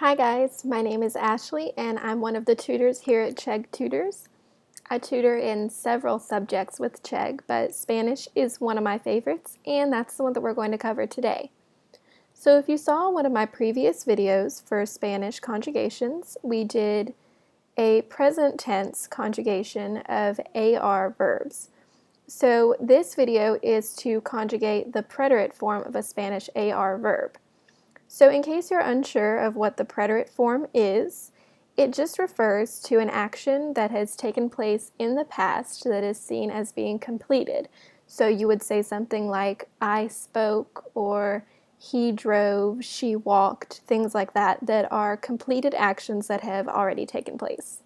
Hi guys, my name is Ashley and I'm one of the tutors here at Chegg Tutors. I tutor in several subjects with Chegg, but Spanish is one of my favorites and that's the one that we're going to cover today. So if you saw one of my previous videos for Spanish conjugations, we did a present tense conjugation of AR verbs. So this video is to conjugate the preterite form of a Spanish AR verb. So in case you're unsure of what the preterite form is, it just refers to an action that has taken place in the past that is seen as being completed. So you would say something like, I spoke, or he drove, she walked, things like that, that are completed actions that have already taken place.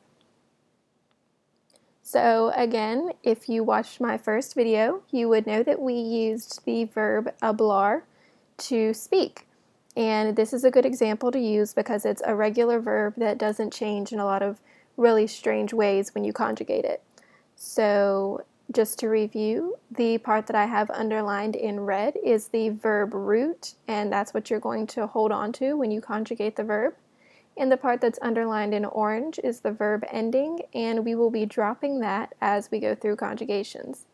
So again, if you watched my first video, you would know that we used the verb hablar to speak. And this is a good example to use because it's a regular verb that doesn't change in a lot of really strange ways when you conjugate it. So just to review, the part that I have underlined in red is the verb root, and that's what you're going to hold on to when you conjugate the verb. And the part that's underlined in orange is the verb ending, and we will be dropping that as we go through conjugations.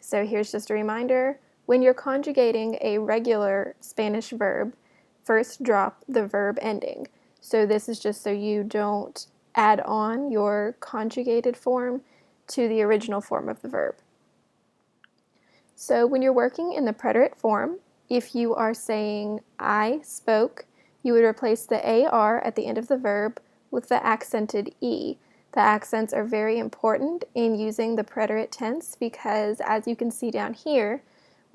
So here's just a reminder, when you're conjugating a regular Spanish verb, first drop the verb ending. So this is just so you don't add on your conjugated form to the original form of the verb. So when you're working in the preterite form, if you are saying I spoke, you would replace the AR at the end of the verb with the accented E. The accents are very important in using the preterite tense because, as you can see down here,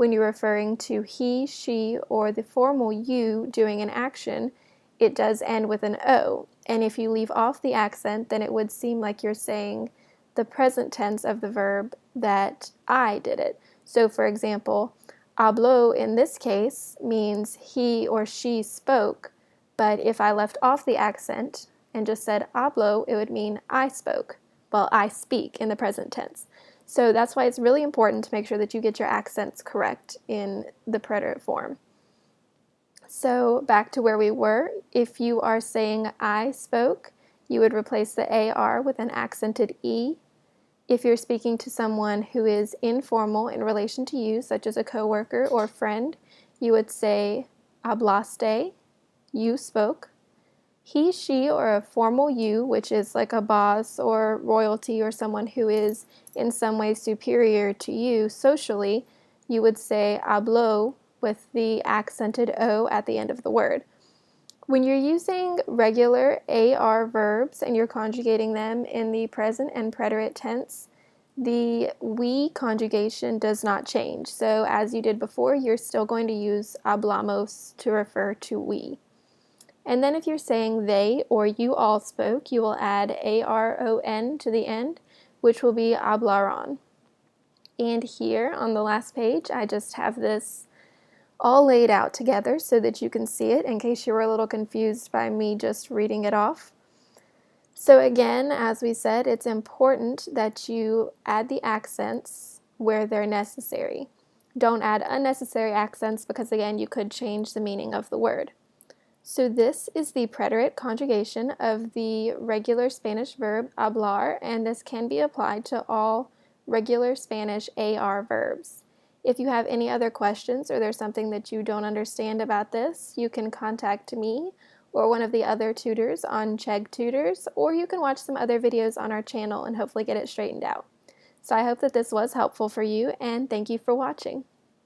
when you're referring to he, she, or the formal you doing an action, it does end with an O. And if you leave off the accent, then it would seem like you're saying the present tense of the verb that I did it. So for example, habló in this case means he or she spoke, but if I left off the accent and just said habló, it would mean I spoke. Well, I speak in the present tense. So that's why it's really important to make sure that you get your accents correct in the preterite form. So back to where we were, if you are saying I spoke, you would replace the AR with an accented E. If you're speaking to someone who is informal in relation to you, such as a coworker or friend, you would say hablaste, you spoke. He, she, or a formal you, which is like a boss or royalty or someone who is in some way superior to you socially, you would say habló with the accented O at the end of the word. When you're using regular AR verbs and you're conjugating them in the present and preterite tense, the we conjugation does not change. So as you did before, you're still going to use hablamos to refer to we. And then if you're saying they or you all spoke, you will add ARON to the end, which will be hablaron. And here on the last page, I just have this all laid out together so that you can see it in case you were a little confused by me just reading it off. So again, as we said, it's important that you add the accents where they're necessary. Don't add unnecessary accents because again, you could change the meaning of the word. So this is the preterite conjugation of the regular Spanish verb hablar, and this can be applied to all regular Spanish AR verbs. If you have any other questions or there's something that you don't understand about this, you can contact me or one of the other tutors on Chegg Tutors, or you can watch some other videos on our channel and hopefully get it straightened out. So I hope that this was helpful for you, and thank you for watching.